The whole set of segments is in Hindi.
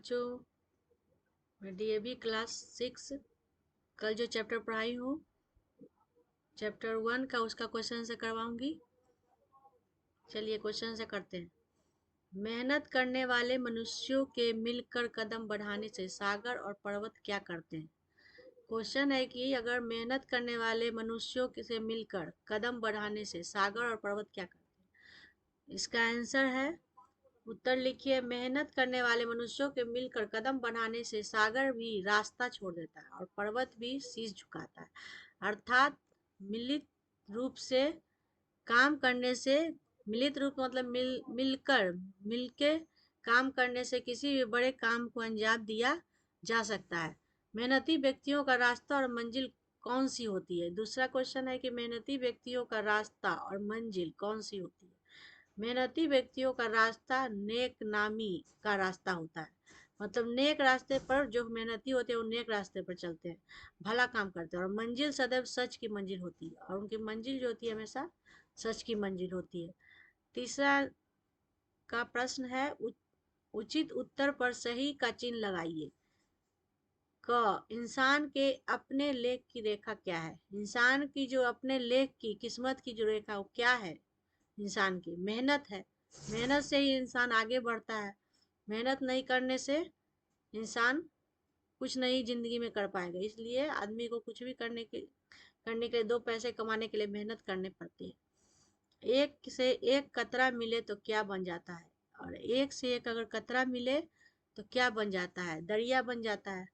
बच्चों, मैं डीएवी क्लास 6 कल जो चैप्टर पढ़ाई हूँ चैप्टर 1 का उसका क्वेश्चन से करवाऊंगी। चलिए क्वेश्चन से करते हैं। मेहनत करने वाले मनुष्यों के मिलकर कदम बढ़ाने से सागर और पर्वत क्या करते हैं। क्वेश्चन है कि अगर मेहनत करने वाले मनुष्यों से मिलकर कदम बढ़ाने से सागर और पर्वत क्या करते हैं। इसका आंसर है, उत्तर लिखिए। मेहनत करने वाले मनुष्यों के मिलकर कदम बढ़ाने से सागर भी रास्ता छोड़ देता है और पर्वत भी शीश झुकाता है। अर्थात मिलित रूप से काम करने से, मिलित रूप मतलब मिलकर मिलके काम करने से किसी भी बड़े काम को अंजाम दिया जा सकता है। मेहनती व्यक्तियों का रास्ता और मंजिल कौन सी होती है। दूसरा क्वेश्चन है कि मेहनती व्यक्तियों का रास्ता और मंजिल कौन सी होती है। मेहनती व्यक्तियों का रास्ता नेक नामी का रास्ता होता है। मतलब नेक रास्ते पर जो मेहनती होते हैं वो नेक रास्ते पर चलते हैं, भला काम करते हैं। और मंजिल सदैव सच की मंजिल होती है और उनकी मंजिल जो होती है हमेशा सच की मंजिल होती है। तीसरा का प्रश्न है, उचित उत्तर पर सही का चिन्ह लगाइए। क इंसान के अपने लेख की रेखा क्या है। इंसान की जो अपने लेख की किस्मत की जो रेखा वो क्या है। इंसान की मेहनत है। मेहनत से ही इंसान आगे बढ़ता है। मेहनत नहीं करने से इंसान कुछ नहीं जिंदगी में कर पाएगा। इसलिए आदमी को कुछ भी करने के लिए, दो पैसे कमाने के लिए मेहनत करने पड़ती है। एक से एक कतरा मिले तो क्या बन जाता है, और एक से एक अगर कतरा मिले तो क्या बन जाता है, दरिया बन जाता है।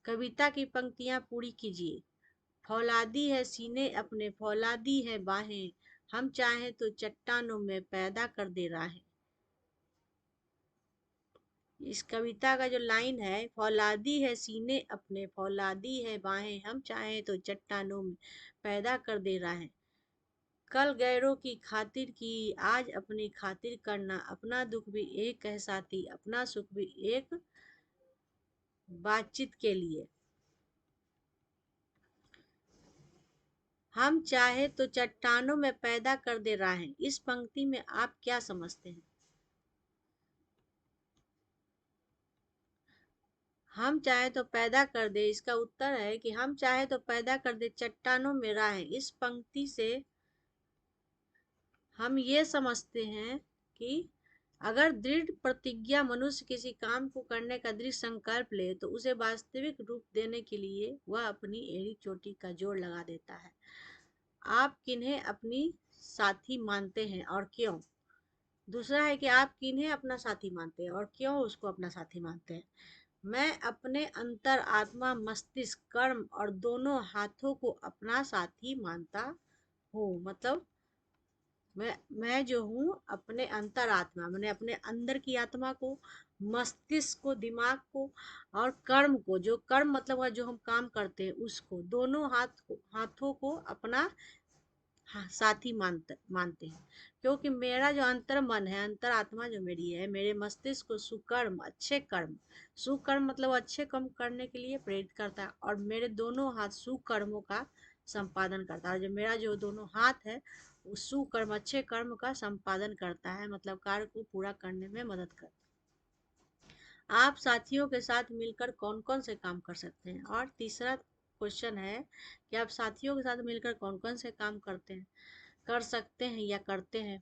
कविता की पंक्तियां पूरी कीजिए। फौलादी है सीने अपने, फौलादी है बाहें, हम चाहे तो चट्टानों में पैदा कर दे राहें। इस कविता का जो लाइन है, फौलादी है सीने अपने, फौलादी है बाहें, हम चाहे तो चट्टानों में पैदा कर दे राहें। कल गैरों की खातिर की, आज अपनी खातिर करना, अपना दुख भी एक है साथी, अपना सुख भी एक, बातचीत के लिए। हम चाहे तो चट्टानों में पैदा कर दे राहें, इस पंक्ति में आप क्या समझते हैं। हम चाहे तो पैदा कर दे, इसका उत्तर है कि हम चाहे तो पैदा कर दे चट्टानों में राहें। इस पंक्ति से हम ये समझते हैं कि अगर दृढ़ प्रतिज्ञा मनुष्य किसी काम को करने का दृढ़ संकल्प ले तो उसे वास्तविक रूप देने के लिए वह अपनी एड़ी चोटी का जोड़ लगा देता है। आप किन्हें अपनी साथी मानते हैं और क्यों। दूसरा है कि आप किन्हें अपना साथी मानते हैं और क्यों उसको अपना साथी मानते हैं। मैं अपने अंतर आत्मा, मस्तिष्क, कर्म और दोनों हाथों को अपना साथी मानता हूँ। मतलब मैं जो हूँ अपने अंतर आत्मा, मैंने अपने अंदर की आत्मा को, मस्तिष्क को, दिमाग को और कर्म को, जो कर्म मतलब जो हम काम करते हैं उसको, दोनों हाथों को अपना साथी मानते हैं। क्योंकि मेरा जो अंतर मन है, अंतर आत्मा जो मेरी है, मेरे मस्तिष्क को सुकर्म, अच्छे कर्म, सुकर्म मतलब अच्छे कर्म करने के लिए प्रेरित करता है और मेरे दोनों हाथ सुकर्मों का संपादन करता है। और जो मेरा जो दोनों हाथ है वो सुकर्म, अच्छे कर्म का संपादन करता है, मतलब कार्य को पूरा करने में मदद करता है। आप साथियों के साथ मिलकर कौन कौन से काम कर सकते हैं। और तीसरा क्वेश्चन है कि आप साथियों के साथ मिलकर कौन कौन से काम कर सकते हैं या करते हैं।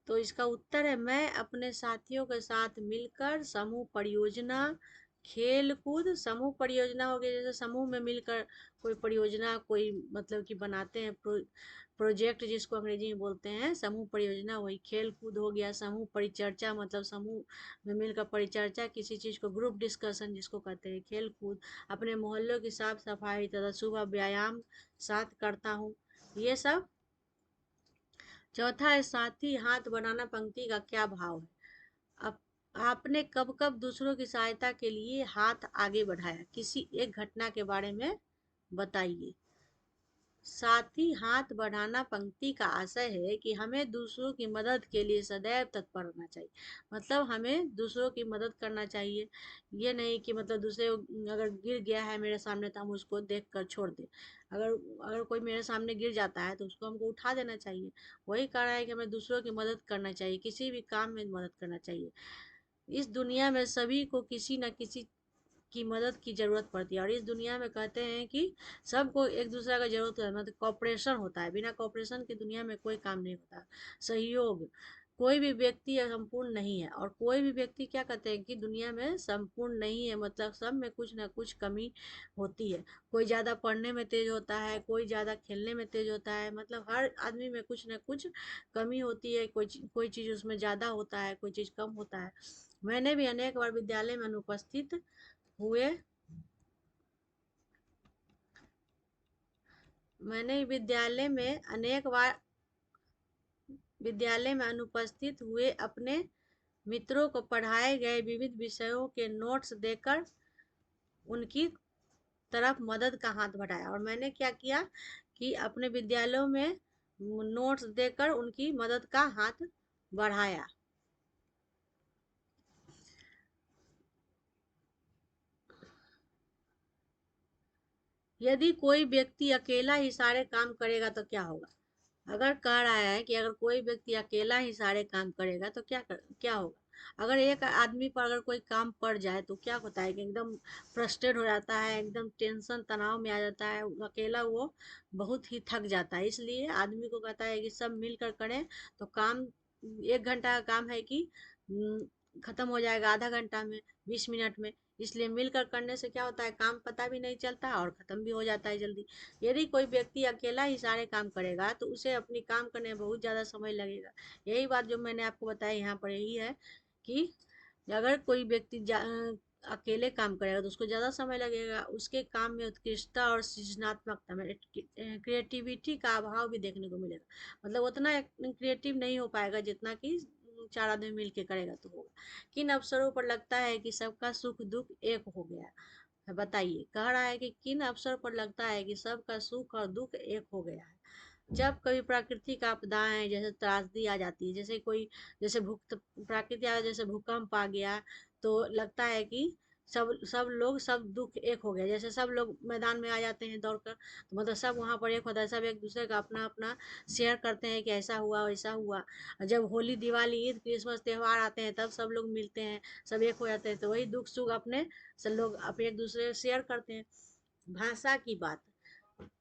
तो इसका उत्तर है, मैं अपने साथियों के साथ मिलकर समूह परियोजना, खेल कूद, समूह परियोजना हो गई जैसे समूह में मिलकर कोई परियोजना, कोई मतलब कि बनाते हैं प्रोजेक्ट जिसको अंग्रेजी में बोलते हैं समूह परियोजना, वही खेल कूद हो गया। समूह परिचर्चा मतलब समूह में मिलकर परिचर्चा, किसी चीज़ को ग्रुप डिस्कशन जिसको कहते हैं। खेल कूद, अपने मोहल्लों की साफ सफाई तथा सुबह व्यायाम साथ करता हूँ, ये सब। चौथा है, साथी हाथ बढ़ाना पंक्ति का क्या भाव है। अब आपने कब कब दूसरों की सहायता के लिए हाथ आगे बढ़ाया, किसी एक घटना के बारे में बताइए। साथी हाथ बढ़ाना पंक्ति का आशय है कि हमें दूसरों की मदद के लिए सदैव तत्पर रहना चाहिए। मतलब हमें दूसरों की मदद करना चाहिए। ये नहीं कि मतलब दूसरे अगर गिर गया है मेरे सामने तो हम उसको देख कर छोड़ दें। अगर अगर कोई मेरे सामने गिर जाता है तो उसको हमको उठा देना चाहिए। वही कारण है कि हमें दूसरों की मदद करना चाहिए, किसी भी काम में मदद करना चाहिए। इस दुनिया में सभी को किसी न किसी की मदद की जरूरत पड़ती है, और इस दुनिया में कहते हैं कि सबको एक दूसरे का जरूरत है, मतलब कॉपरेशन होता है। बिना कॉपरेशन की दुनिया में कोई काम नहीं होता। सहयोग, कोई भी व्यक्ति संपूर्ण नहीं है, और कोई भी व्यक्ति क्या कहते हैं कि दुनिया में संपूर्ण नहीं है, मतलब सब में कुछ ना कुछ कमी होती है। कोई ज़्यादा पढ़ने में तेज होता है, कोई ज़्यादा खेलने में तेज होता है, मतलब हर आदमी में कुछ ना कुछ कमी होती है। कोई चीज़ उसमें ज़्यादा होता है, कोई चीज़ कम होता है। मैंने भी अनेक बार विद्यालय में अनुपस्थित हुए मैंने विद्यालय में अनुपस्थित हुए अपने मित्रों को पढ़ाए गए विविध विषयों के नोट्स देकर उनकी तरफ मदद का हाथ बढ़ाया। और मैंने क्या किया कि अपने विद्यालयों में नोट्स देकर उनकी मदद का हाथ बढ़ाया। यदि कोई व्यक्ति अकेला ही सारे काम करेगा तो क्या होगा? अगर कह रहा है कि अगर कोई व्यक्ति अकेला ही सारे काम करेगा तो क्या होगा? अगर एक आदमी पर अगर कोई काम पड़ जाए तो क्या होता है कि एकदम फ्रस्ट्रेट हो जाता है, एकदम टेंशन तनाव में आ जाता है, अकेला वो बहुत ही थक जाता है। इसलिए आदमी को कहता है कि सब मिलकर करें तो काम 1 घंटा का काम है कि खत्म हो जाएगा आधा घंटा में, 20 मिनट में। इसलिए मिलकर करने से क्या होता है, काम पता भी नहीं चलता और खत्म भी हो जाता है जल्दी। यदि कोई व्यक्ति अकेला ही सारे काम करेगा तो उसे अपनी काम करने में बहुत ज़्यादा समय लगेगा। यही बात जो मैंने आपको बताया यहाँ पर यही है कि अगर कोई व्यक्ति अकेले काम करेगा तो उसको ज़्यादा समय लगेगा, उसके काम में उत्कृष्टता और सृजनात्मकता में क्रिएटिविटी का अभाव भी देखने को मिलेगा। मतलब उतना क्रिएटिव नहीं हो पाएगा जितना कि 4 आदमी मिल के करेगा तो होगा। किन अवसरों पर लगता है कि सबका सुख दुख एक हो गया? बताइए, कह रहा है कि किन अवसर पर लगता है कि सबका सुख और दुख एक हो गया है? जब कभी प्राकृतिक आपदाएं जैसे त्रासदी आ जाती है, जैसे प्राकृतिक आपदा जैसे भूकंप आ गया, तो लगता है कि सब सब लोग सब दुख एक हो गया। जैसे सब लोग मैदान में आ जाते हैं दौड़कर, तो मतलब सब वहाँ पर एक होता है, सब एक दूसरे का अपना अपना शेयर करते हैं कि ऐसा हुआ वैसा हुआ। और जब होली दिवाली ईद क्रिसमस त्यौहार आते हैं तब सब लोग मिलते हैं, सब एक हो जाते हैं, तो वही दुख सुख अपने सब लोग अपने एक दूसरे से शेयर करते हैं। भाषा की बात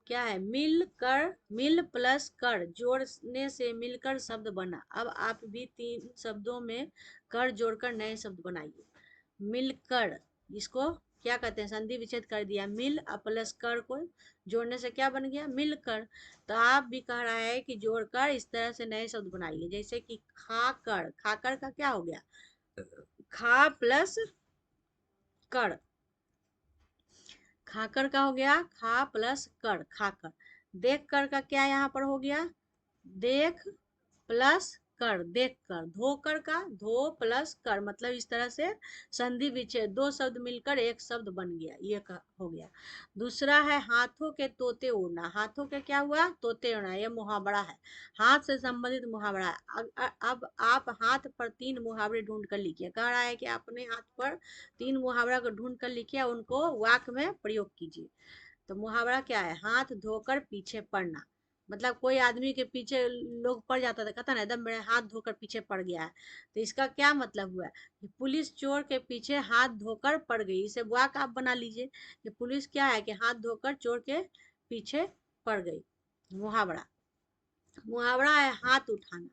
क्या है? मिल प्लस कर जोड़ने से मिलकर शब्द बना। अब आप भी 3 शब्दों में कर जोड़कर नए शब्द बनाइए। मिलकर, इसको क्या कहते हैं, संधि विच्छेद कर दिया। मिल प्लस कर को जोड़ने से क्या बन गया? मिलकर। तो आप भी कह रहा है कि जोड़कर इस तरह से नए शब्द बनाइए, जैसे कि खाकर, खाकर का क्या हो गया? खा प्लस कर, खाकर का हो गया खा प्लस कर, खाकर। देख कर का क्या यहाँ पर हो गया? देख प्लस कर, देख कर। धोकर का धो प्लस कर, मतलब इस तरह से संधि विच्छेद, 2 शब्द मिलकर एक शब्द बन गया, ये हो गया। दूसरा है हाथों के तोते उड़ना। हाथों के क्या हुआ? तोते उड़ना, ये मुहावरा है, हाथ से संबंधित मुहावरा है। अब आप हाथ पर 3 मुहावरे ढूंढ कर लिखिए। कह रहा है कि अपने हाथ पर 3 मुहावरा को ढूंढ कर लिखिए, उनको वाक्य में प्रयोग कीजिए। तो मुहावरा क्या है? हाथ धोकर पीछे पड़ना। मतलब कोई आदमी के पीछे लोग पड़ जाता था, कहता ना एकदम मेरे हाथ धोकर पीछे पड़ गया है, तो इसका क्या मतलब हुआ कि पुलिस चोर के पीछे हाथ धोकर पड़ गई। इसे वाक आप बना लीजिए कि पुलिस क्या है कि हाथ धोकर चोर के पीछे पड़ गई। मुहावरा, मुहावरा है हाथ उठाना।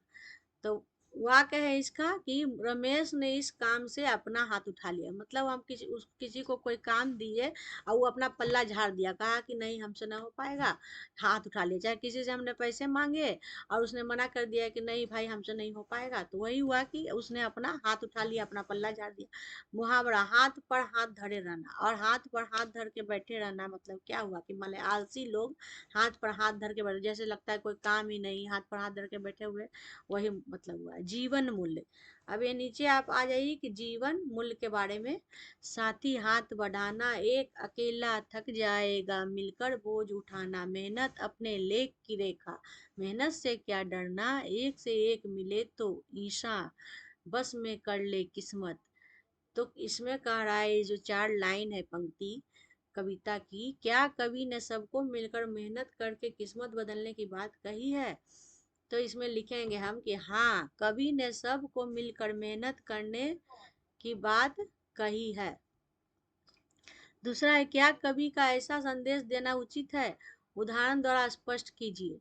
तो वाक्य है इसका कि रमेश ने इस काम से अपना हाथ उठा लिया। मतलब हम किसी को कोई काम दिए और वो अपना पल्ला झाड़ दिया, कहा कि नहीं हमसे ना हो पाएगा, हाथ उठा लिया। चाहे किसी से हमने पैसे मांगे और उसने मना कर दिया कि नहीं भाई हमसे नहीं हो पाएगा, तो वही हुआ कि उसने अपना हाथ उठा लिया, अपना पल्ला झाड़ दिया। मुहावरा हाथ पर हाथ धरे रहना और हाथ पर हाथ धर के बैठे रहना, मतलब क्या हुआ कि मान आलसी लोग हाथ पर हाथ धर के बैठे, जैसे लगता है कोई काम ही नहीं, हाथ पर हाथ धर के बैठे हुए, वही मतलब हुआ। जीवन मूल्य, अब ये नीचे आप आ जाइए कि जीवन मूल्य के बारे में। साथी हाथ बढ़ाना, एक अकेला थक जाएगा मिलकर बोझ उठाना, मेहनत अपने लेख की रेखा, मेहनत से क्या डरना, एक से एक मिले तो ईशा, बस में कर ले किस्मत। तो इसमें कह रहा है, ये जो 4 लाइन है पंक्ति कविता की, क्या कवि ने सबको मिलकर मेहनत करके किस्मत बदलने की बात कही है? तो इसमें लिखेंगे हम कि हाँ, कवि ने सबको मिलकर मेहनत करने की बात कही है। दूसरा है, क्या कवि का ऐसा संदेश देना उचित है, उदाहरण द्वारा स्पष्ट कीजिए।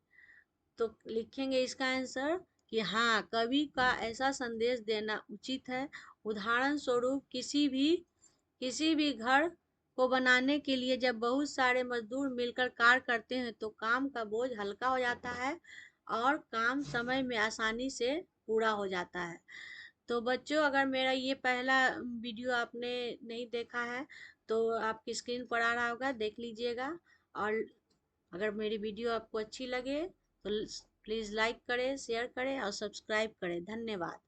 तो लिखेंगे इसका आंसर कि हाँ, कवि का ऐसा संदेश देना उचित है। उदाहरण स्वरूप किसी भी घर को बनाने के लिए जब बहुत सारे मजदूर मिलकर कार्य करते हैं तो काम का बोझ हल्का हो जाता है और काम समय में आसानी से पूरा हो जाता है। तो बच्चों, अगर मेरा ये पहला वीडियो आपने नहीं देखा है तो आपकी स्क्रीन पर आ रहा होगा, देख लीजिएगा। और अगर मेरी वीडियो आपको अच्छी लगे तो प्लीज़ लाइक करें, शेयर करें और सब्सक्राइब करें। धन्यवाद।